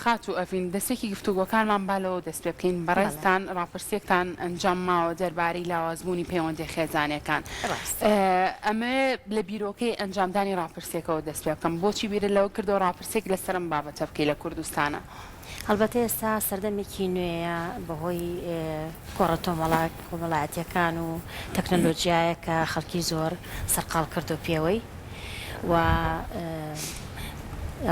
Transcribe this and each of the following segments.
خات و ئەڤین دەستێکی گفتوگۆکانمان بالەوە دەست پێ بکەین بەڕێزتان ڕاپرسێکتان ئەنجام ماوە دەربارەی لاوازبوونی پەیوەندی خێزانەکان ئەمە لە بیرۆکەی ئەنجامدانی ڕاپرسێکەوە دەست پێ بکەم بۆچی بیرە لەوە کردەوە ڕاپرسێک لەسەرم بابەتە بکەی لە کوردستانە هەڵبەتە ئێستا سەردەمێکی نوێیە بەهۆی کۆمەڵایەتیەکان و تەکنەلۆجیایە کە خەڵکی زۆر سەرقاڵ کردو پێوەی و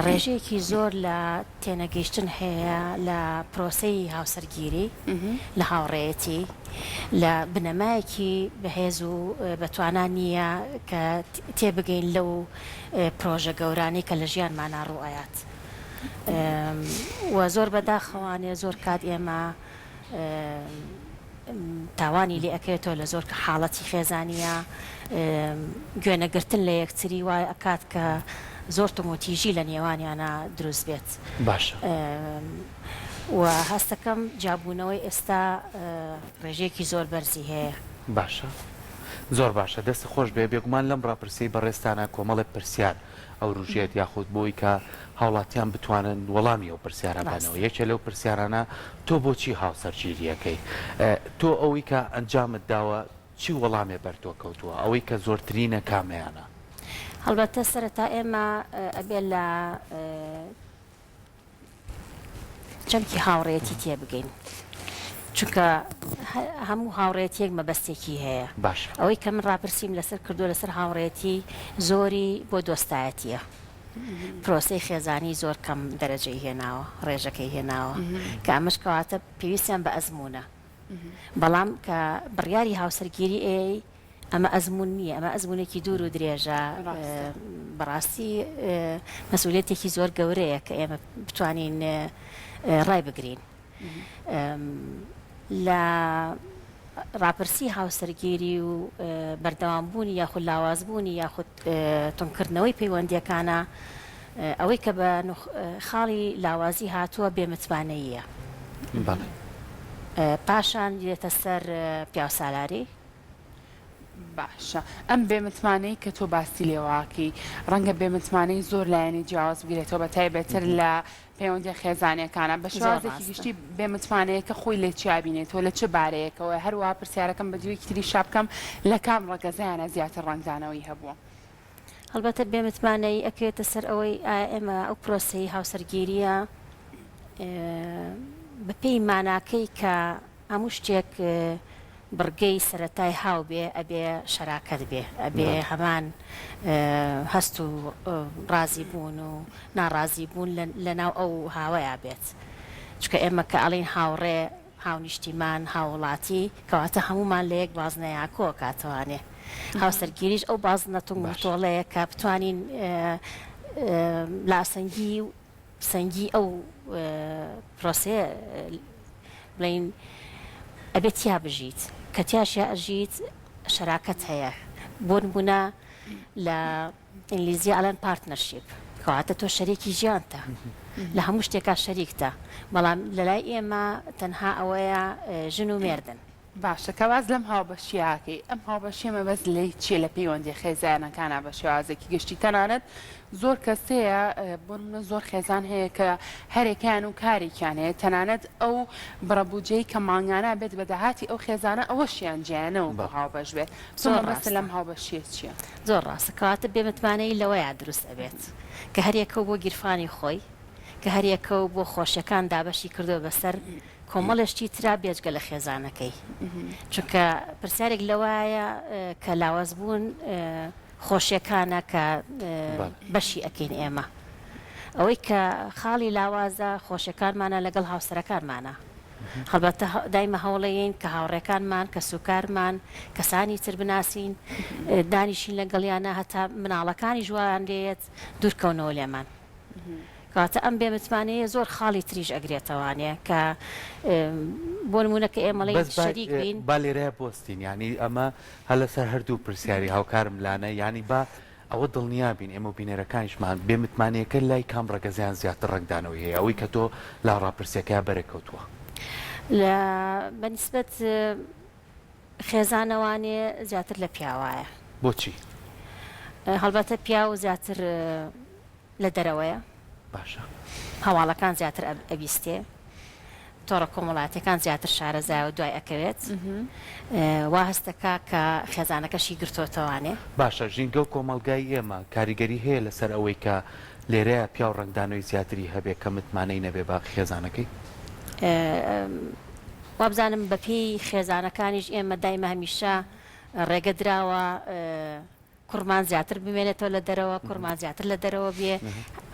ڕێژەیەکی زۆر لە تێنەگەیشتن هەیە لە پرۆسەی هاوسەرگیری لە هاوڕێیەتی لە بنەمایەکی بەهێز و بەتوانان نییە کە تێبگەین لەو پرۆژە گەورانەی کە لە ژیانمانە ڕوئایات و زۆر بەداخەوانێ زۆر کات ئێمە تاوانی لێ ئەەکەوێتەوە لە زۆر حاڵەتی خێزانیە گوێنەگرتن لە یەکتری وای ئەکات کە زۆر تۆمۆتیژی لە نێوانیانە دروست بێت باشە و هەستەکەم جابوونەوەی ئێستا ڕێژەیەکی زۆر بەرزی هەیە باشە زۆر باشە دەست خۆش بێ بێگومان لەم ڕاپرسی بەڕێستانە کۆمەڵێک پرسیار ئەو ڕژێت یاخود بۆی کە هاوڵاتیان بتوانن وەڵامی ئەو پرسیارە بانەوە یەکێ لەو پرسیارانە تۆ بۆچی هاوسەرگیریەکەی تۆ ئەوەی کە ئەنجامت داوە چی وەڵامێ بەرتۆ کەوتووە ئەوەی کە زۆرترینە کامەیانە هەڵبەتە سەرەتا ئێمە ئەبێ لە چەمکی هاوڕێتی تێبگەین چونکە هەموو هاوڕێتیەک مەبەستێکی هەیە باش ئەوەی کە من ڕاپرسیم لەسەر کردو لەسەر هاوڕێتی زۆری بۆ دۆستایەتیە پرۆسەی خێزانی زۆر کەم دەرەجەی هێناوە ڕێژەکەی هێناوە کە ئەمەش کەواتە پێویستیان بە ئەزمونە بەڵام کە بڕیاری هاوسەرگیری ئەمە ئەزمون نییە ئەمە ئەزمونێکی دوور و درێژە بەڕاستی مەسئولێتێکی زۆر گەورەیە کە ئێمە بتوانین ڕای بگرین لە ڕاپرسی هاوسەرگیری و بەردەوامبوونی یاخود لاوازبوونی یاخود تونکردنەوەی پەیوەندیەکانە ئەوەی کە بە خاڵی لاوازی هاتووە بێمتوانەییە پاشان دێتە سەر پیاوسالاری باشە ئەم بێمتمانەی کە تۆ باسی لێواکی ڕەنگە بێمتمانەی زۆر لایەنی جیاواز بگرێتەوە بە تایبەتر لە پەیوەندی خێزانەکانە بە شێوازێکی گشتی بێمتمانەیە کە خۆی لێ چابینێتەوە لە چه بارەیەکەوە هەروە پرسیارەکەم بە دوێکی تری شابکەم لە کام ڕەگەزیانە زیاتر ڕنگدانەوەی هەبووە هەڵبەتە بێمتمانەی ئەکرێتە سەر ئەوەی ئێمە ئەو پرۆسەی هاوسەرگیریە بەپێی ماناکەی کە هەموو شتێک بڕگەی سەرەتای هاو بێ ئەبێ شەراکەت بێ ئەبێ هەمان هەست و ڕازی بوون و ناڕازی بوون لە ناو ئەو هاوەیە بێت چکە ئێمە کە ئەڵین هاوڕێ هاونیشتیمان هاوڵاتی کەواتە هەمومان لە یەک بازنەیە کۆ کاتەوانێ هاوسەرگیریش ئەو بازنەت و مۆتۆڵەیە کە بتوانین لاسەنگی و سەنگی ئەو پرۆسەیە بڵین ئەبێت تیا بژیت کە تیاشە ئەژیت شەراکەت هەیە بۆ نمونە لە ئینگلیزی ئەڵێن پارتنەرشیپ کەواتە تۆ شەریکی ژیانتە لە هەموو شتێکا شەریکتە بەڵام لەلای ئێمە تەنها ئەوەیە ژن و مێردن باشە کەواز لەم هاوبەشیاکەی ئەم هاوبەشیەمە بەس لی چیە لە پەیوەندی خێزانەکانە بە شێوازێکی گشتی تەنانەت زۆر کەسەیە بۆ نمونە زۆر خێزان هەیە کە هەرێکیان و کارێکیان هەیە تەنانەت ئەو بڕەبوجەی کە مانگانە بێت بەداهاتی ئەو خێزانە ئەوەشیان جیانەوە بۆ هاوبەش بێت زۆر ڕاستە لەم هاوبەشیە چییە زۆر ڕاستە کەواتە بێمتمانەی لەوەیە دروست ئەبێت کە هەرێکەوە بۆ گیرفانی خۆی کە هەرێکەوە بۆ خۆشیەکان دابەشی کردو بەسەر کۆمەڵشتی ترا بێجگە لە خێزانەکەی چونکە پرسیارێک لەوایە کە لاوازبوون خۆشیەکانە کە بەشی ئەکەین ئێمە ئەوەی کە خاڵی لاوازە خۆشیەکانمانە لەگەڵ هاوسەرەکانمانە هەڵبەتە دایمە هەوڵەیەین کە هاوڕێکانمان کە سوکارمان کەسانی تر بناسین دانیشین لەگەڵیانە هەتا مناڵەکانی ژوان لێت دوورکەونەوە لێمان کاتە ئەم بێمتمانەیە زۆر خاڵی تریش ئەگرێتەوانێ کە بۆ نمونونەکە ئێمەڵی شەریک بین با لێرەیە بۆستین ینی ئەمە هە لەسەر هەردوو پرسیاری هاوکارم لانە ینی با ئەوە دڵنیا بین ئێمە بینەرەکانیشمان بێمتمانەیەکە لای کام ڕەگەزیان زیاتر ڕنگدانەوەی هەیە ئەوەی کە تۆ لا ڕاپرسیەکە بەرەکەوتووە لە بەنسبەت خێزانەوانێ زیاتر لە پیاوایە بۆچی هەڵبەتە پیا و زیاتر لە دەرەوەیە باشە هەواڵەکان زیاتر ئەبیستێ تۆڕە کۆمەڵاتەکان زیاتر شارەزایەوە دوای ئەکەوێت وا هەستەکە کە خێزانەکەشی گرتۆتەوانێ. باشە ژینگە و کۆمەلگای ئێمە کاریگەری هەیە لەسەر ئەوەی کە لێرەیە پیا و ڕنگدانەوەی زیاتری هەبێت کە متمانەی نەبێ با خێزانەکەی وابزانم بەپێی خێزانەکانیش ئێمە دایمە هەمیشە ڕێگە درراوە کوڕمان زیاتر بمێنێتەوە لە دەرەوە کوڕمان زیاتر لە دەرەوە بێ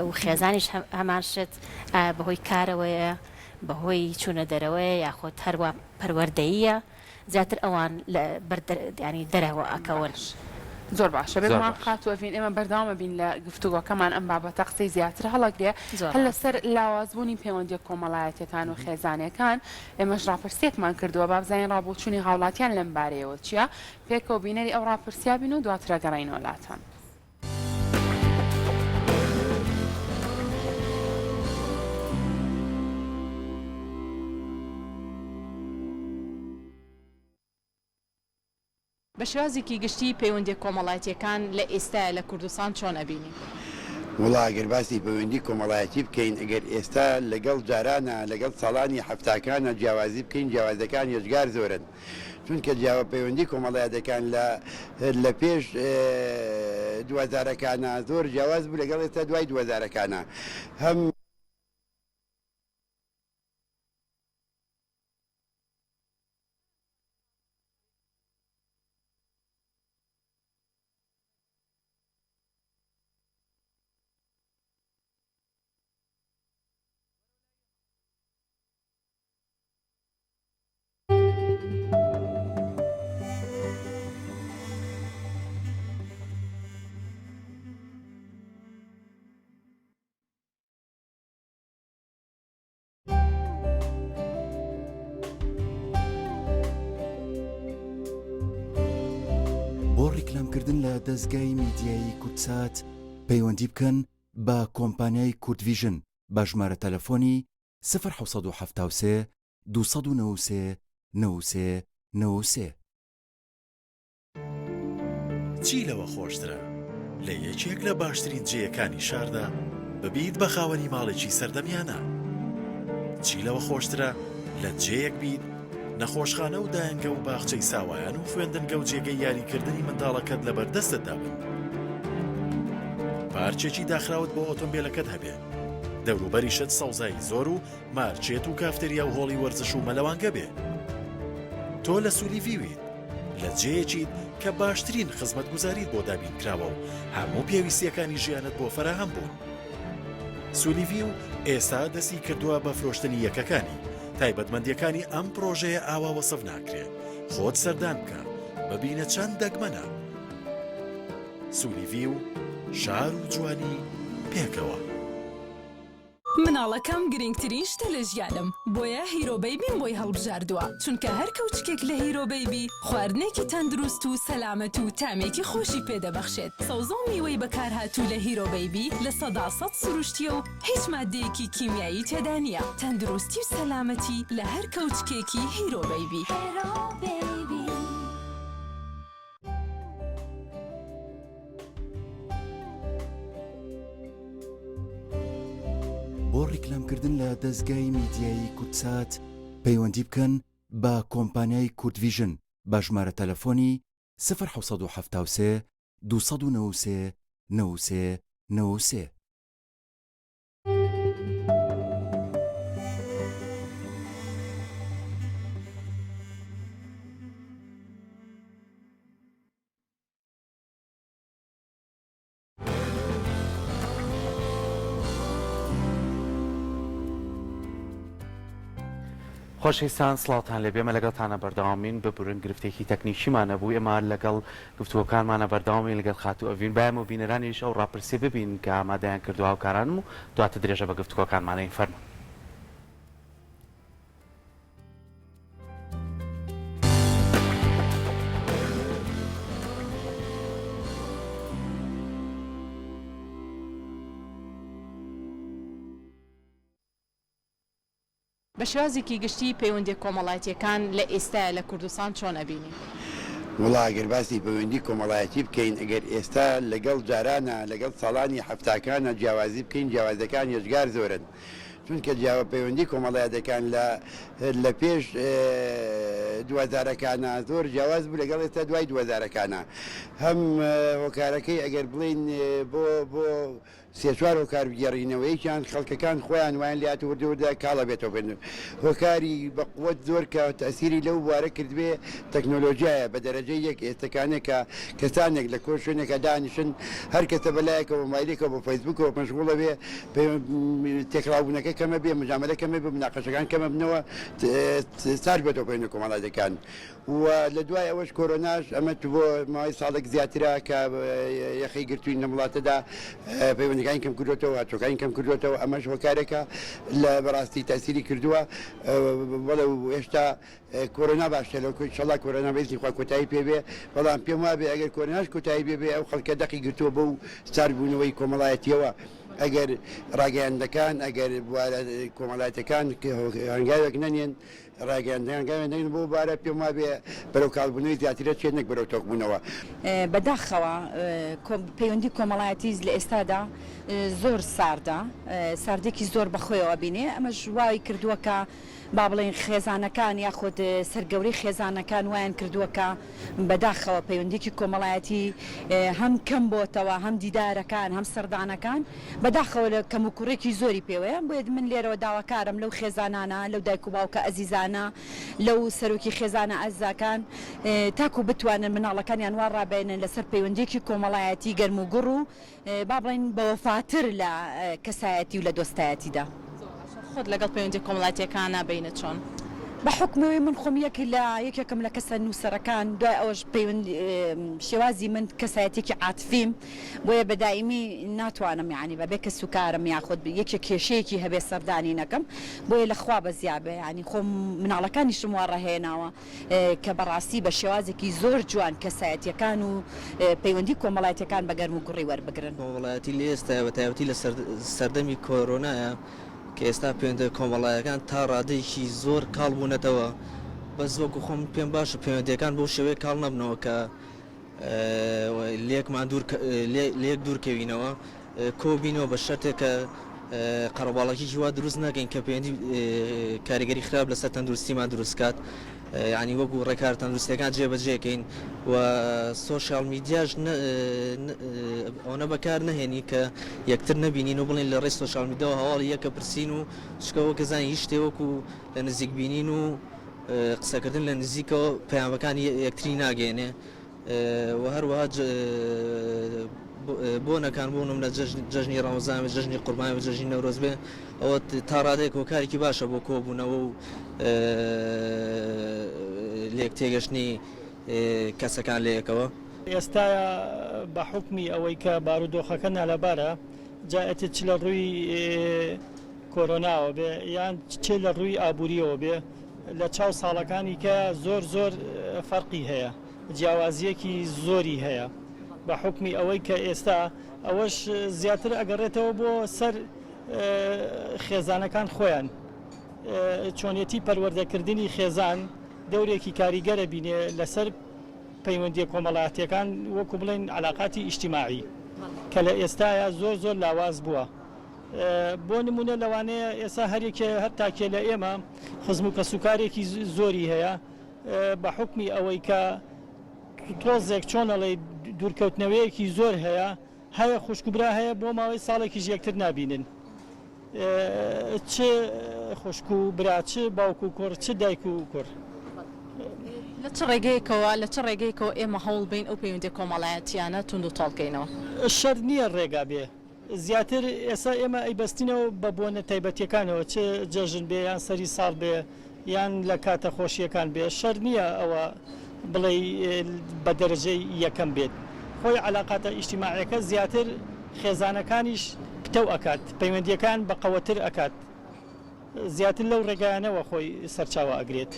و خێزانیش هەمان شت بەهۆی کارەوەیە بەهۆی چوونە دەرەوەی یاخۆت هەروە پەروەردەیە زیاتر ئەوان ینی دەرەوە ئەکەون. زۆر باشە بێمان خاتوەڤین ئێمە بەرداوامە بین لە گفتوگۆکەمان ئەم بابەتە قسەی زیاتر هەڵەگرێ هەل لەسەر لاوازبوونی پەیوەندی کۆمەڵایەتەکان و خێزانەکان ئێمەش ڕاپرسێکمان کردووە بابزانین ڕابۆچوونی هاوڵاتیان لەم بارەیەوە چییە پێکەوە بینەری ئەو ڕاپرسیا بین و دواترە گەڕینەوە وڵاتان. بە شێوازێکی گشتی پەیوەندی کۆمەڵایەتیەکان لە ئێستا لە کوردستان چۆن ئەبینی؟ وڵا ئەگەر باسی پەیوەندی کۆمەڵایەتی بکەین ئەگەر ئێستا لەگەڵ جارانە لەگەڵ ساڵانی هەفتاکانە جیاوازی بکەین جیاوازەکان یەشگار زۆرن چونکە جیاوە پەیوەندی کۆمەڵایەتەکان لە پێش 2000ەکانە زۆر جیاواز بوو لەگەڵ ئێستا دوای 2000ەکانە هەم بۆ ڕیکلامکردن لە دەستگای میدیایی کورتسات پەیوەندی بکەن بە کۆمپانیای کورتڤیژن بە ژمارە تەلەفۆنی 1970 293 93 93. چی لەوە خۆشترە؟ لە یەکێک لە باشترین جێیەکانی شاردا ببیت بە خاوەنی ماڵێکی سەردەمیانە. چی لەوە خۆشترە؟ لە جێیەک بیت نەخۆشخانە و دایەنگە و باخچەی ساوایان و خوێندنگە و جێگەی یاریکردنی منداڵەکەت لەبەردەستتدا بن. پارچێکی داخراوت بۆ ئۆتۆمبیلەکەت هەبێ. دەوروبەریشت سەوزایی زۆر و مارچێت و کافتەریا و هۆڵی وەرزش و مەلەوانگە بێ. تۆ لە سولیڤیویت لە جێیەکیت کە باشترین خزمەتگوزاریت بۆ دابین کراوە و هەموو پێویستیەکانی ژیانت بۆ فراهەم بوون. سولیڤیو ئێستا دەستی کردووە بە فرۆشتنی یەکەکانی تایبەتمەندیەکانی ئەم پرۆژەیە ئاوا وەسف ناکرێت. خۆت سەردان بکە ببینە چەند دەگمەنە. سولیڤیو شار و جوانی پێکەوە. مناڵەکەم گرنگترین شتە لە ژیانم بۆیە هیرۆ بەیبیم بۆی هەڵبژاردووە چونکە هەر کەوچکێک لە هیرۆ بەیبی خواردنێکی تەندروست و سەلامەت و تامێکی خۆشی پێدەبەخشێت. سەوزە و میوەی بەکارهاتوو لە هیرۆ بەیبی لە 100% سروشتیە و هیچ مادەیەکی کیمیایی تێدا نییە. تەندروستی و سەلامەتی لە هەر کەوچکێکی هیرۆ بەیبی. بۆ ڕیکلامکردن لە دەستگای میدیایی کورتسات پەیوەندی بکەن بە کۆمپانیای کورتڤیژن بە ژمارە تەلەفۆنی 1970 293 93 93. خۆشەویستان سڵاوتان لێبێ ئێمە لەگەڵتانە بەردەوامین ببورن گرفتێکی تەکنیکیمانە بوو ئێمە لەگەڵ گفتووەکانمانە بەردەوامی لەگەڵ خاتوو ئەڤین بایم و بینەرانیش ئەو ڕاپرسی ببین کە ئامادەیان کردو هاوکارانم و دواتە درێژە بە گفتووەکانمانەی فەرمو. بە شێوازێکی گشتی پەیوەندی کۆمەڵایەتیەکان لە ئێستا لە کوردستان چۆن ئەبینی؟ وڵاگەر باسی پەیوەندی کۆمەڵایەتی بکەین ئەگەر ئێستا لەگەڵ جارانە لەگەڵ ساڵانی هەفتاکانە جیاوازی بکەین جیاوازەکان هێزگار زۆرن چونکە جیاوە پەیوەندی کۆمەڵایەتەکان لە پێش 2000ەکانە زۆر جیاواز بوو لەگەڵ ئێستا دوای 2000ەکانە هەم هۆکارەکەی ئەگەر بڵین بۆ سێچوار هۆکار بگەڕینەوەیکیان خەڵکەکان خۆیان وایان لات وردەوەدا کاڵە بێتەوە بن هۆکاری بەقوت زۆر کە تەسیری لەو بوارە کردبێ تەکنۆلۆژیایە بە دەرەجەی یەک ئێستەکانێک کە کەسانێک لە کۆ شوێنێکە دانیشن هەر کەسە بەلایەکە بۆ مایلێکە بۆ فەیسبوکەوە مەشغوڵە بێ تێکڵاوبوونەکە کەمە بێ مجاملە کەمە بێ مناقەشەکان کەمە بنەوە سار بێتەوە پێێنە کۆمەڵایەتەکان و لە دوای ئەوەش کۆرۆناش ئەمە بۆ ماوەی ساڵێک زیاترە کە یەخی گرتووی لە وڵاتەدا پەیوەندەکانی کەم کردوێتەوە هاتووەکانی کەم کردوێتەوە ئەمەش هۆکارێکە لە بەڕاستی تاسیری کردووە بەڵێ هێشتا کۆرۆنا باشتە لەو شەڵا کۆرۆنا بێزی خوا کۆتایی پێبێ بەڵام پێم وابێ ئەگەر کۆرۆناش کۆتایی بێبێ ئەو خەڵکە دەقی گرتووە بەو ساربوونەوەی کۆمەڵایەتیەوە ئەگەر ڕاگەیاندەکان ئەگەر کۆمەڵایەتەکان هەنگاوێک نەنێن ڕاگەیاندەکان بۆ بارە پێم وابێ بەرەو کاڵبوونەوەی زیاترە چێنێک بەرەو تۆکبوونەوە بەداخەوە پەیوەندی کۆمەڵایەتی لە ئێستادا زۆر ساردا ساردێکی زۆر بەخۆیەوە بینێ ئەمەش وای کردووە کە با بڵێن خێزانەکان یاخود سەرگەوری خێزانەکان وایان کردووەکە بەداخەوە پەیوەندێکی کۆمەڵایەتی هەم کەم بۆتەوە هەم دیدارەکان هەم سەردانەکان بەداخەوە لە کەم و کوڕێکی زۆری پێوەیە بۆیە من لێرەوە داواکارم لەو خێزانانە لەو دایک و باوکە ئەزیزانە لەو سەرۆکی خێزانە ئەزاکان تاکو بتوانن مناڵەکانیان وا ڕابێنن لەسەر پەیوەندێکی کۆمەڵایەتی گەرم و گوڕ و با بڵێن بەوەفاتر لە کەسایەتی و لە دۆستایەتیدا خۆت لەگەڵ پەیوەندی کۆمەڵایەتیەکانە بینە چۆن؟ بە حکمەوەی من خۆم یەکێکم لە کەسە نووسەرەکان دوای ئەوەش شێوازی من کەسایەتێکی عاتفیم بۆیە بەدایمی ناتوانم یعنی بەبێ کە سوکارم یاخود یەکێک کێشەیەکی هەبێ سەردانی نەکەم بۆیە لەخوا بەزیابێ ینی خۆم مناڵەکانیشم وا ڕەهێناوە کە بەڕاستی بە شێوازێکی زۆر جوان کەسایەتیەکان و پەیوەندی کۆمەڵایەتیەکان بە گەرم و گوڕی وەربگرن کۆمەڵایەتی لە ئێستا بە تایبەتی لە سەردەمی کۆرۆنایە کە ئێستا پەیوەندە کۆمەڵایەکان تا ڕادەیەکی زۆر کاڵ بوونەتەوە بەس وەکو خۆم پێم باشە پەیوەندیەکان بۆ شێوەیە کاڵ نەبنەوە کە لێک دوورکەوینەوە کۆبینەوە بە شەرتێکە قەرەباڵەکیی وا دروست ناکەین کە پەیوەندی کاریگەری خراپ لەسەر تەندروستیمان دروستکات ینی وەکو ڕێکار تەندروستیەکان جێبەجێکەین و سۆشیال میدیاش ئەوە بەکار نەهێنی کە یەکتر نبینین و بڵین لە ڕێی سۆشیال میدیاەوە هەواڵی یەکە پرسین و شکەوە کەزانی هیچ شتێوەکو لە نزیک بینین و قسەکردن لە نزیکەوە پەیامەکانی یەکتری ناگەێنێ و هەروەها بۆنەکان بوونم لە جژنی ڕەمەزان و جژنی قوربانی و جژنی نەورۆز بێ ئەوە تا ڕادێک هۆکارێکی باشە بۆ کۆبوونەوە و لێک تێگەشتنی کەسەکان لەیەکەوە ئێستا بە حکمی ئەوەی کە بارودۆخەکە نالەبارە جاەتێت چ لە ڕووی کۆرۆناوە بێ یان چێ لە ڕووی ئابوووریەوە بێ لە چاو ساڵەکانی کە زۆر فەرقی هەیە جیاوازیەکی زۆری هەیە بە حکمی ئەوەی کە ئێستا ئەوەش زیاتر ئەگەڕێتەوە بۆ سەر خێزانەکان خۆیان چۆنیەتی پەروەردەکردنی خێزان دەورێکی کاریگەرە بینێ لەسەر پەیوەندی کۆمەڵایەتیەکان وەکو بڵێن علاقاتی ئیجتیماعی کە لە ئێستاە زۆر لاواز بووە بۆ نمونە لەوانەیە ئێستا هەرێکێ هەر تاکێ لە ئێمە خزم و کەسوکارێکی زۆری هەیە بە حکمی ئەوەی کە تۆزێک چۆنەڵێ دوورکەوتنەوەیەکی زۆر هەیە خوشکبرا هەیە بۆ ماوەی ساڵێکیش یەکتر نبینن چ خوشک و برا چ باوک و کوڕ چ دایک و کوڕ لە چ ڕێگەیەکەوە ئێمە هەوڵ بین ئەو پەیوەندی کۆمەڵایەتیانە تونند و تاڵکەینەوە شەر نییە ڕێگا بێ زیاتر ئێستا ئێمە ئەیبەستینەوە بە بۆنە تایبەتیەکانەوە چ جەژن بێ یان سەری ساڵ بێ یان لە کاتە خۆشیەکان بێ شەر نییە ئەوە بڵێ بە دەرەجەی یەکەم بێت خۆی علاقاتە ئیجتیماعیەکە زیاتر خێزانەکانیش پتەو ئەکات پەیوەندیەکان بە قەوەتر ئەکات زیاتر لەو ڕێگایانەوە خۆی سەرچاوە ئەگرێت.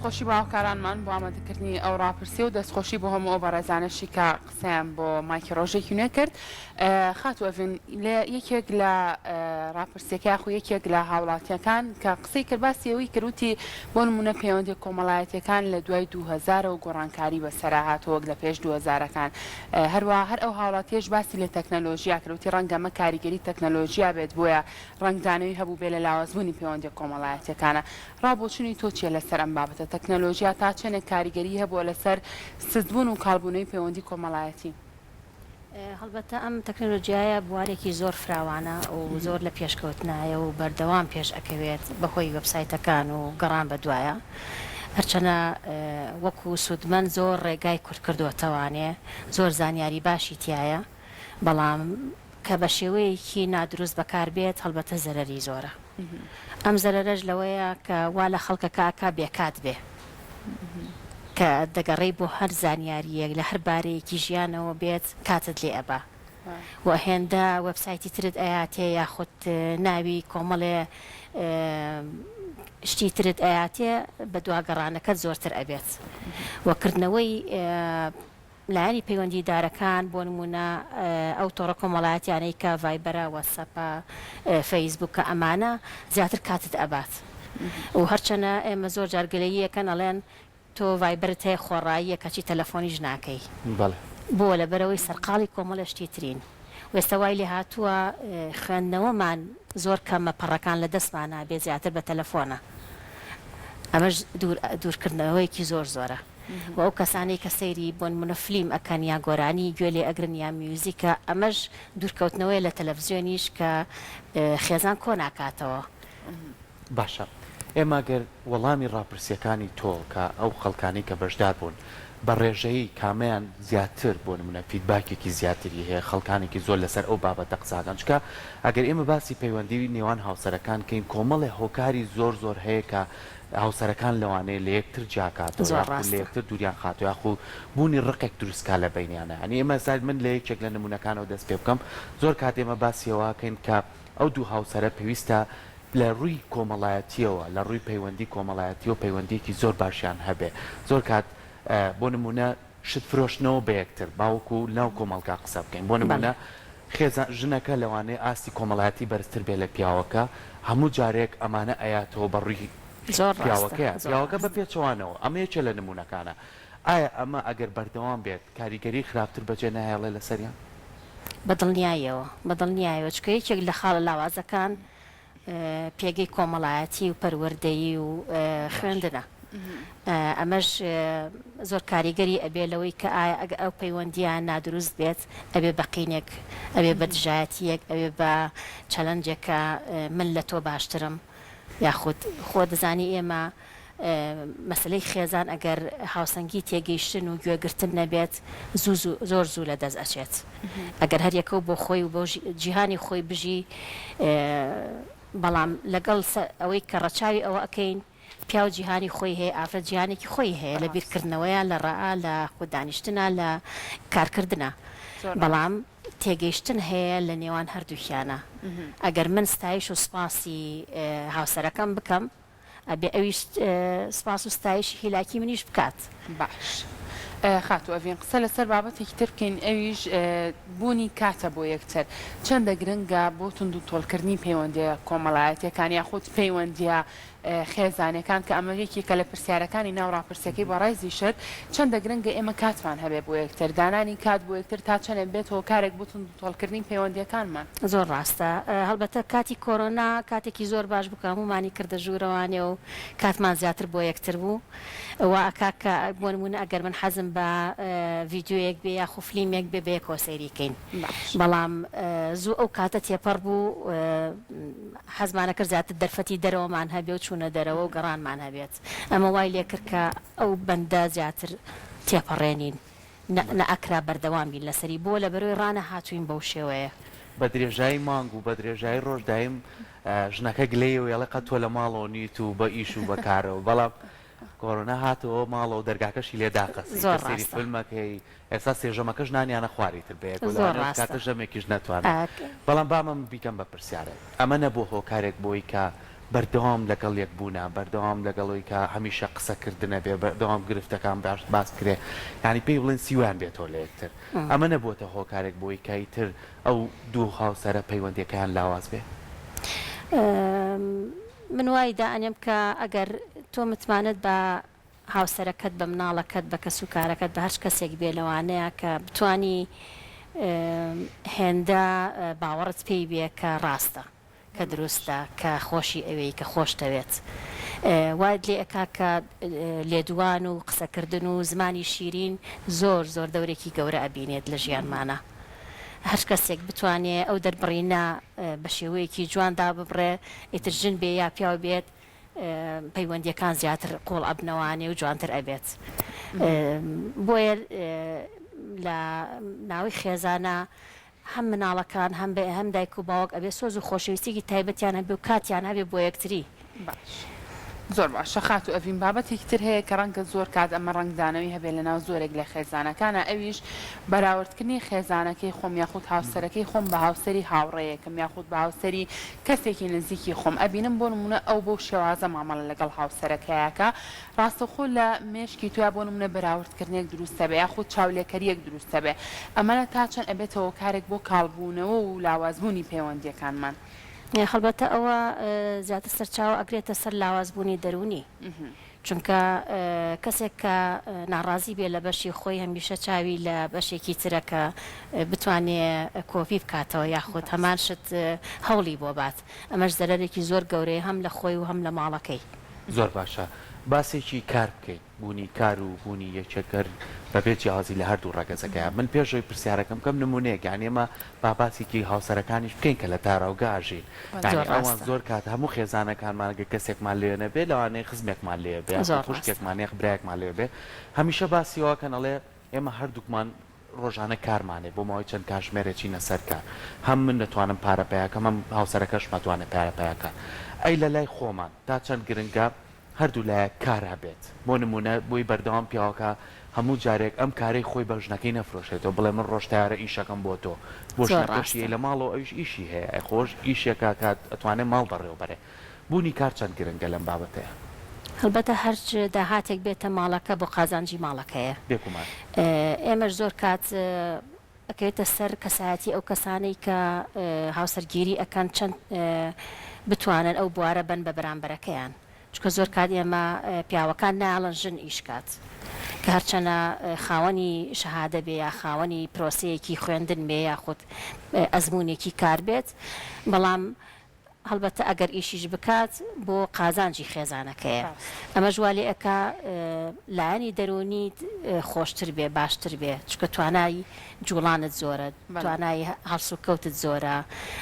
دەستخۆشی باوکارانمان بۆ ئامادەکردنی ئەو ڕاپرسی و دەستخۆشی بۆ هەموو ئەو بەڕێزانەشی کە قسەیان بۆ مایکی ڕۆژێکی نوێ کرد خاتوەڤین لە یەکێک لە ڕاپرسیەکە یاخو یەکێک لە هاوڵاتیەکان کە قسەی کرد باسیەوەی کردوتی بۆ نمونە پەیوەندی کۆمەڵایەتیەکان لە دوای 2000 و گۆڕانکاری بەسەرا هاتووەک لە پێش 2000ەکان هەروە هەر ئەو هاوڵاتیەش باسی لە تەکنەلۆژیا کردوتی ڕەنگە ئەمە کاریگەری تەکنەلۆژیا بێت بۆیە ڕنگدانەوەی هەبوو بێ لە لاوازبوونی پەیوەندی کۆمەڵایەتیەکانە ڕابۆچنی تۆ چیە لەسەر ئەم بابەتە تەکنەلۆژیا تا چەندێک کاریگەری هەبووە لەسەر سزبوون و کاڵبوونەوەی پەیوەندی کۆمەڵایەتی هەڵبەتە ئەم تەکنۆلۆژیایە بوارێکی زۆر فراوانە و زۆر لە پێشکەوتنایە و بەردەوام پێش ئەکەوێت بەهۆی وەبسایتەکان و گەڕان بە دوایە هەرچەنە وەکو سوودمەند زۆر ڕێگای کورت کردووەتەوانێ زۆر زانیاری باشی تایە بەڵام کە بە شێوەیەکی نادروست بەکاربێت هەڵبەتە زەرەری زۆرە ئەم زەرەرەش لەوەیە کە وا لە خەڵکەکە بێکات بێ کە دەگەڕێی بۆ هەر زانیاریەک لە هەر بارەیەکی ژیانەوە بێت کاتت لێ ئەبا و هێندە وەبسایتی ترت ئاياتێ یاخود ناوی کۆمەڵێ شتی ترت ئاياتێ بە دواگەڕانەکەت زۆرتر ئەبێت وەکردنەوەی لایانی پەیوەندیدارەکان بۆ نمونە ئەو تۆڕە کۆمەڵایەتیانەی کە ڤایبەرە وەسەپە فەیسبووکە ئەمانە زیاتر کاتت ئەبات و هەرچەنە ئێمە زۆر جارگەلەییەکەن ئەڵێن تۆ ڤایبەرت هەیە خۆڕاییە کەچی تەلەفۆنیش ناکەی بۆ لەبەرەوەی سەرقاڵی کۆمەڵە شتی ترین وێستا وای لێ هاتووە خوێندنەوەمان زۆر کەمە پەڕەکان لە دەستمانە بێ زیاتر بە تەلەفۆنە ئەمەش دوورکردنەوەیکی زۆر زۆرە و ئەو کەسانی کە سەیری بۆ نمونە فلیم ئەکەن یا گۆرانی گوێ لێ ئەگرن یا میوزیکە ئەمەش دوورکەوتنەوەی لە تەلەڤزیۆنیش کە خێزان کۆ ناکاتەوە باشە ئێمە گەر وەڵامی ڕاپرسیەکانی تۆ کە ئەو خەڵکانی کە بەشدار بوون بە ڕێژەیی کامیان زیاتر بۆ نمونە فیدباکێکی زیاتری هەیە خەڵکانێکی زۆر لەسەر ئەو بابەتە قساکان چکە ئەگەر ئێمە باسی پەیوەندی نێوان هاوسەرەکان کەین کۆمەڵی هۆکاری زۆر زۆر هەیە کە هاوسەرەکان لەوانەیە لە یەکتر جاکاتەوە لە یەکتر دووریان خاتۆ یاخو بوونی ڕقێک دروستکا لە بینیانە ئەنی ئێمە زاد من لە یەکێک لە نمونونەکانەوە دەست پێ بکەم زۆر کات ئێمە باسیەوەکەین کە ئەو دوو هاوسەرە پێویستە لە ڕووی کۆمەڵایەتیەوە لە ڕووی پەیوەندی کۆمەڵایەتی و پەیوەندیەکی زۆر باشیان هەبێ زۆر کات بۆ نمونە شت فرۆشتنەوە بە یەکتر باوکو ناو کۆمەڵگا قسە بکەین بۆ نمونە خێزان ژنەکە لەوانەیە ئاستی کۆمەڵایەتی بەرزتر بێ لە پیاوەکە هەموو جارێک ئەمانە ئەیاتەوە بە ڕووی پیاوەکە بە پێچوانەوە ئەمە یەکێ لە نمونونەکانە ئایا ئەمە ئەگەر بەردەوام بێت کاریگەری خراپتر بەجێ نایڵێ لە سەریان بەدڵنیایەوە چکە یەکێک لە خاڵە لاوازەکان پێگەی کۆمەڵایەتی و پەروەردەیی و خوێندنە ئەمەش زۆر کاریگەری ئەبێ لەوەی کە ئایا ئەو پەیوەندیان نادروست بێت ئەبێ بەقینێک ئەبێ بە دژایەتیەک ئەبێ بە چەلەنجێکە من لە تۆ باشترم یاخود خۆ دەزانی ئێمە مەسلەی خێزان ئەگەر هاوسەنگی تێگەیشتن و گوێگرتن نەبێت زۆر زوو لە دەست ئەچێت ئەگەر هەریەکە بۆ خۆی و بۆ جیهانی خۆی بژی بەڵام لەگەڵ ئەوەی کە ڕەچاوی ئەوە ئەەکەین پیاو جیهانی خۆی هەیە ئافرەت جیهانێکی خۆی هەیە لە بیرکردنەوەیان لە ڕائا لە خوددانیشتنە لە کارکردنە بەڵام تێگەیشتن هەیە لە نێوان هەردووکیانە ئەگەر من ستایش و سپاسی هاوسەرەکەم بکەم ئەبێ ئەویش سپاس و ستایشی هیلاکی منیش بکات باش خاتو ئەڤین قسە لەسەر بابەتێکی تر بکەین ئەویش بوونی کاتە بۆ یەکتر چەندە گرنگە بۆ تونند و تۆڵکردنی پەیوەندیە کۆمەڵایەتیەکان یاخود پەیوەندیە خێزانەکان کە ئەمەیەکی کە لە پرسیارەکانی ناوڕاپرسەکەی بە ڕایزی شت چەندە گرنگە ئێمە کاتمان هەبێ بۆ یەکتر دانانی کات بۆ یەکتر تا چەندێک بێتەوە کارێک بۆ تونند و تۆڵکردنی پەیوەندیەکانمان زۆر ڕاستە هەڵبەتە کاتی کۆرۆنا کاتێکی زۆر باش بوو هەمومانی کردە ژوورەوانێ و کاتمان زیاتر بۆ یەکتر بوو ئەوە ئەکاکە بۆ نمونە ئەگەر من حەزم بە ڤیددیویەک بێ یا خوفلیمێک بێ بێ کۆسەیریکەین بەڵام زوو ئەو کاتە تێپەڕ بوو حەزمانە کرد زیاتر دەرفەتی دەرەوەمان هەبێ و چوونە دەرەوە و گەڕانمان هەبێت ئەمە وای لێ کرد کە ئەو بەندە زیاتر تێپەڕێنین نەئەکرا بەردەوام بین لەسەری بۆ لە بەرەوەی ڕانە هاتوین بەو شێوەیە بە درێژایی مانگ و بە درێژایی ڕۆژ دایم ژنەکە گلەیەوە یاڵە قەت تۆ لە ماڵەوە نیت و بە ئیش و بەکارەوە بەڵام کۆرۆنا هاتەوە ماڵەوە دەرگاکەشی لێ داقەسی فیلمەکەی ئێستا سێژەمەکەش نانیانە خواریتر بێت کاتە ژەمێکیش نەتوانێت بەڵام بامە بیکەم بە پرسیارە ئەمە نەبوو هۆکارێک بۆی کە بەردەوام لەگەڵ یەک بوونا بەردەوام لەگەڵەوەی کە هەمیشە قسەکردنە بێ بەردەوام گرفتەکان باس کرێ ینی پێی بڵێن سیوان بێتەوە لە یەکتر ئەمە نەبووتە هۆکارێک بۆی کایتر ئەو دوو هاوسەرە پەیوەندیەکەیان لاواز بێ من وای دائنێم کە ئەگەر تۆ متمانت بە هاوسەرەکەت بە مناڵەکەت بە کەس و کارەکەت بە هەر کەسێک بێ لەوانەیە کە بتانی هێندە باوەڕت پێی بێ کە ڕاستە کە دروستە کە خۆشی ئەوەی کە خۆشتەوێت وای لێ ئەکا کە لێدوان و قسەکردن و زمانی شیرین زۆر زۆر دەورێکی گەورە ئەبینێت لە ژیانمانە هەر کەسێک بتوانێت ئەو دەربڕینە بە شێوەیەکی جواندا ببڕێ ئیتر ژن بێ یا پیاو بێت پەیوەندیەکان زیاتر قۆڵ ئەبنەوانێ و جوانتر ئەبێت بۆیە لە ناوی خێزانە هەم مناڵەکان هەم دایک و باوەک ئەبێ سۆز و خۆشەویستێکی تایبەتیان هەبێ و کاتیان هەبێ بۆ یەکتری باش زۆر باشە خات و ئەڤین بابەتێکی تر هەیە کە ڕەنگە زۆر کات ئەمە ڕنگدانەوەی هەبێت لە ناو زۆرێک لە خێزانەکانە ئەویش بەراوردکردنی خێزانەکەی خۆم یاخود هاوسەرەکەی خۆم بە هاوسەری هاوڕێیەکەم یاخود بە هاوسەری کەسێکی نزیکی خۆم ئەبینم بۆ نمونە ئەو بۆ شێوازە مامەڵە لەگەڵ هاوسەرەکەیەکە ڕاستەخۆ لە مێشکی تویا بۆ نمونە بەراوردکردنێک دروستە بێ یاخود چاولێکەریەک دروستە بێ ئەمەە تا چەند ئەبێتەوە کارێک بۆ کاڵبوونەوە و لاوازبوونی پەیوەندیەکانمان خەڵبەتە ئەوە زیاتر سەرچاوە ئەگرێتە سەر لاوازبوونی دەرونی چونکە کەسێک کە ناڕازی بێ لە بەشی خۆی هەمیشە چاوی لە بەشێکی ترەکە بتوانێت کۆپی بکاتەوە یاخود هەمان شت هەوڵی بۆ بات ئەمەش زەرێکی زۆر گەورەیە هەم لە خۆی و هەم لە ماڵەکەی زۆر باشە باسێکی کار بکەیت بوونی کار و بوونی یەکێکەر بەبێت جیازی لە هەردوو ڕێگەزەکەیە من پێشەوەی پرسیارەکەم کەم نمونەیە یان ئێمە باباسێکی هاوسەرەکانیش بکەین کە لە تاراوگاژین ئەوان زۆر کات هەموو خێزانەکانمانگە کەسێکمان لێنە بێ لەوانەیە خزمێکمان لێ بێ خوشکێکمانێک برایەکمان لێ بێ هەمیشە باسیەوەکەن ئەڵێ ئێمە هەردووکمان ڕۆژانە کارمانێ بۆ ماوەی چەند کاتژمێرێکی نەسەر کار هەم من دەتوانم پارە پێیاکەم هەم هاوسەرەکەش مەتوانێت پارە پێیاکە ئەی لە لای خۆمان تا چەند گرنگە هەردوو لایە کار هەبێت بۆ نمونە بۆی بەردەوام پیاوەکە هەموو جارێک ئەم کارەی خۆی بە ژنەکەی نەفرۆشێتەوە بڵێ من ڕۆژتارە ئیشەکەم بۆ تۆ بۆ ژنەکەشیە لە ماڵەوە ئەوش ئیشی هەیە خۆش ئیشێکە کات ئەتوانێت ماڵ بەڕێوەبەرێ بوونی کار چەند گرنگە لەم بابەتەیە هەڵبەتە هەرچ داهاتێک بێتە ماڵەکە بۆ قازانجی ماڵەکەیە بێکومان ئێمەش زۆر کات ئەکەوێتە سەر کەسایەتی ئەو کەسانەی کە هاوسەرگیری ئەکەن چەند بتوانن ئەو بوارە بن بە بەرامبەرەکەیان چکە زۆر کات ئێمە پیاوەکان ناڵن ژن ئیشکات کە هەرچەنە خاوەنی شەهادە بێ یا خاوەنی پرۆسەیەکی خوێندن بێ یاخود ئەزمونێکی کار بێت بەڵام هەڵبەتە ئەگەر ئیشیش بکات بۆ قازانجی خێزانەکەیە ئەمە ژوالی ئەکا لایەنی دەرونی خۆشتر بێ باشتر بێ چکە توانایی جوڵانت زۆرە توانایی هەڵس و کەوتت زۆرە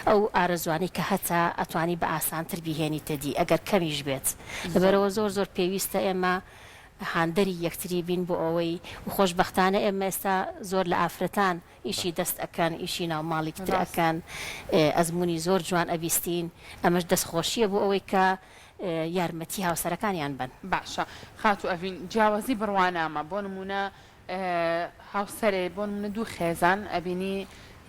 ئەو ئارەزوانی کە هەتا ئەتوانی بە ئاسانتر بیهێنیتە دی ئەگەر کەمیش بێت لەبەرەوە زۆر زۆر پێویستە ئێمە هاندەری یەکتری بین بۆ ئەوەی خۆشببختانە ئێمە ئێستا زۆر لە ئافرەتان ئیشی دەست ئەەکەن ئیشی ناوماڵی کتر ئەەکەن ئەزمموی زۆر جوان ئەبیستین ئەمەش دەستخۆشیە بۆ ئەوەی کە یارمەتی هاوسەرەکانیان بن باشە خات و ئەڤین جیاوازی بڕوانامە بۆ نمونە هاوسەرێ بۆ نمونە دوو خێزان ئەبینی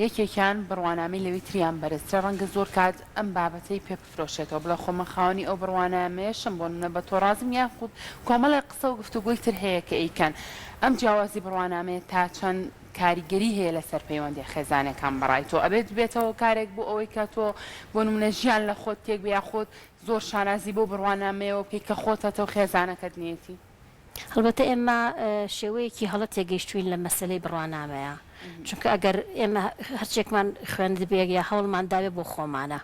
یەکێکیان بڕوانامی لەوی تریان بەرزترە ڕەنگە زۆر کات ئەم بابەتەی پێ بفرۆشێتەوە بڵە خۆمە خاوەنی ئەو بڕوانامێشم بۆ نمونە بە تۆ ڕازم یاخود کۆمەڵی قسە و گفتوگوی تر هەیە کە ئەیکەن ئەم جیاوازی بڕوانامێ تا چەند کاریگەری هەیە لەسەر پەیوەندی خێزانەکان بەڕای تۆ ئەبێت بێتەوە کارێک بۆ ئەوەی کە تۆ بۆ نمونە ژیان لە خۆت تێک بیا خۆت زۆر شانازی بۆ بڕوانامەوە پێی کە خۆتەتەوە خێزانەکەت نیەتی هەڵبەتە ئێمە شێوەیەکی هەڵە تێگەیشتوین لە مەسلەی بڕوانامەیە چونکە ئەگەر ئێمە هەرچێکمان خوێند بێت یا هەوڵمان داوێت بۆ خۆمانە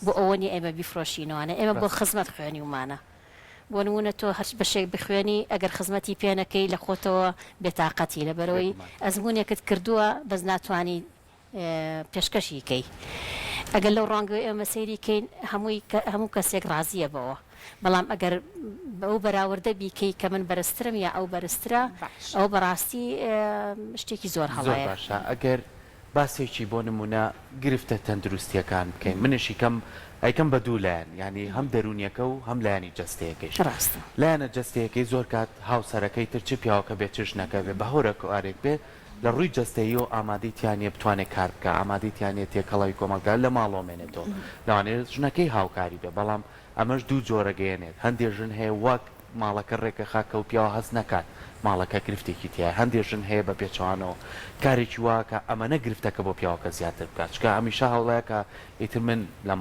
بۆ ئەوەنی ئێمە بیفرۆشینەوەە ئێمە بۆ خزمەت خوێنی ومانە بۆ نمونە تۆ هەر بەشێک بخوێنی ئەگەر خزمەتی پێنەکەی لە خۆتەوە بێتاقەتی لەبەرەوەی ئەزمونێکت کردووە بەس ناتوانانی پێشکەشیکەی ئەگەر لەو ڕانگەوەی ئێمە سەیریکەین هەموو کەسێک ڕازیە بەوە بەڵام ئەگەر بەو بەراوردە بیکەی کە من بەرزترم یا ئەو بەرزترە ئەو بەڕاستی شتێکی زۆر هەڵەیە باشە ئەگەر باسێکی بۆ نمونە گرفتە تەندروستیەکان بکەین منشی کەم ئەیکەم بە دوو لایەن ینی هەم دەرونیەکە و هەم لایەنی جەستەیەکەیش ڕاستە لایەنە جەستەیەکەی زۆر کات هاوسەرەکەی تر چ پیاوەکە بێت چش نەکەوێت بە هەورە کارێک بێ لە ڕووی جەستەیی و ئامادەیتیانە بتوانێت کار بکە ئامادەیتیانێت تێکەڵەوی کۆمەلگار لە ماڵۆمێنێتەوە لەوانێت ژنەکەی هاوکاری بێ بەڵام ئەمەش دوو جۆرەگەیەنێت هەندێک ژن هەیە وەک ماڵەکە ڕێکە خاکە و پیاوە هەست نەکات ماڵەکە گرفتێکی تایە هەندێک ژن هەیە بە پێچوانەوە کارێکی واکە ئەمەنە گرفتەکە بۆ پیاوەکە زیاتر بکات چکە هەمیشە هەوڵەیەکە ئیتر من لە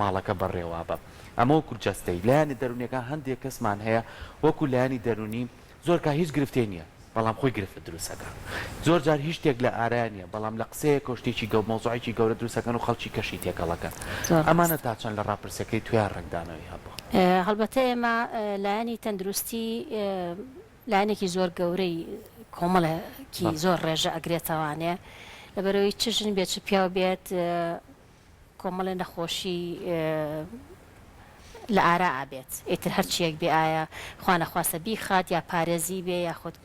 ماڵەکە بەڕێوە بە ئەمە وەکو جەستەی لایانی دەرونیەکە هەندێک کەسمان هەیە وەکو لایانی دەرونی زۆر کا هیچ گرفتێ نییە بەڵام خۆی گرفت دروستەکە زۆر جار هیچ شتێک لە ئارایانە بەڵام لە قسەیە کۆشتێکی گەڵ مۆزوعێکی گەورە دروستەکەن و خەڵکی کەشی تێکەڵەکە ئەمانە تا چەند لە ڕاپرسەکەی تویان ڕنگدانەوەی هەبوو هەڵبەتە ئێمە لایەنی تەندروستی لایەنێکی زۆر گەورەی کۆمەڵێکی زۆر ڕێژە ئەگرێتەوانێ لەبەرەوەی چ ژن بێت چ پیاو بێت کۆمەڵێ نەخۆشی لە ئارا ئابێت ئیتر هەرچیەک بێ ئایا خوانەخواسە بیخات یا پارێزی بێ یاخود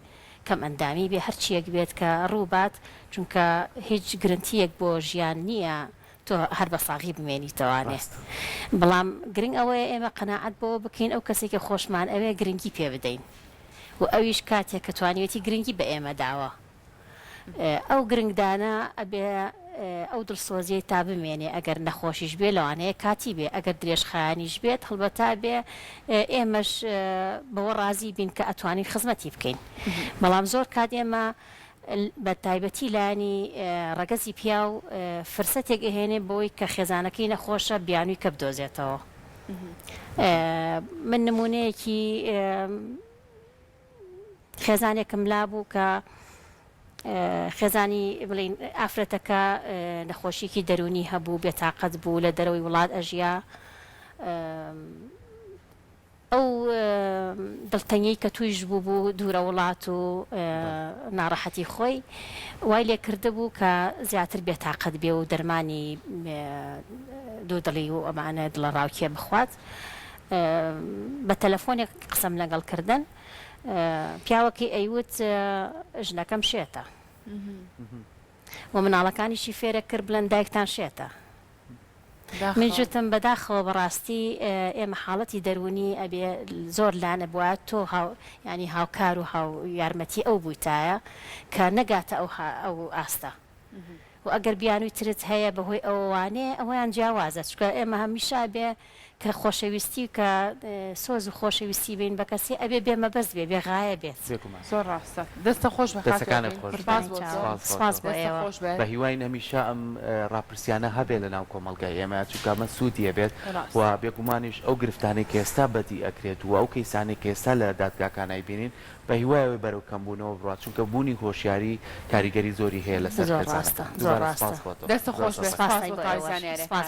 کەم ئەندامی بێ هەرچیەک بێت کە ڕووبات چونکە هیچ گرنتیەک بۆ ژیان نییە تۆ هەر بە ساغی بمێنیتەوانێت بەڵام گرنگ ئەوەیە ئێمە قەناعەت بۆ بکەین ئەو کەسێکی خۆشمان ئەوێ گرنگی پێ بدەین و ئەویش کاتێک کە توانیوەتی گرنگی بە ئێمە داوە ئەو گرنگدانە ئەبێ ئەو دڵسۆزیەی تا بمێنێ ئەگەر نەخۆشیش بێ لەوانەیە کاتی بێ ئەگەر درێژخایانیش بێت هەڵبەتا بێ ئێمەش بەوە ڕازی بین کە ئەتوانین خزمەتی بکەین بەڵام زۆر کات ئێمە بە تایبەتی لانی ڕەگەزی پیا و فرسەتێک ئەهێنێ بۆی کە خێزانەکەی نەخۆشە بیانووی کە بدۆزێتەوە من نمونەیەکی خێزانێکم لابوو کە خێزانی بڵین ئافرەتەکە نەخۆشیێکی دەرونی هەبوو بێتاقەت بوو لە دەرەوەی وڵات ئەژیا ئەو دڵتەنگی کە تویش بوو دوورە وڵات و ناڕەحەتی خۆی وای لێ کرده بوو کە زیاتر بێتاقەت بێ و دەرمانی دوو دڵی و ئەمانە دڵە ڕاوکیە بخوات بە تەلەفۆنێک قسەم لەگەڵ کردن پیاوەکی ئەیوت ژنەکەم شێتە و مناڵەکانیشی فێرە کرد بڵێن دایکتان شێتە من جوتم بەداخەوە بەڕاستی ئێمە حاڵەتی دەرونی ئەبێ زۆر لانە بووە تۆ ینی هاوکار و یارمەتی ئەو بوویتایە کە نەگاتە ئەو ئاستە و ئەگەر بیانووی ترت هەیە بەهۆی ئەووانێ ئەویان جیاوازە چکە ئێمە هەمیشا بێ کە خۆشەویستی کە سۆز و خۆشەویستی بین بە کەسی ئەبێ بێمە بەست بێ بێغایە بێت زۆر ڕاستە دەستە خۆش بە هیوای هەمیشە ئەم ڕاپرسیانە هەبێ لە ناو کۆمەلگای ئێمە چونکەمە سوودیە بێت و بێگومانیش ئەو گرفتانەی کە ئێستا بەدی ئەکرێت و ئەو کەیسانێک کە ئێستا لە دادگاکانای بینین بە هیوایەوەی بەرەو کەمبوونەوە بڕات چونکە بوونی هۆشیاری کاریگەری زۆری هەیە لەسەر زۆر ڕاستە دەستە خۆش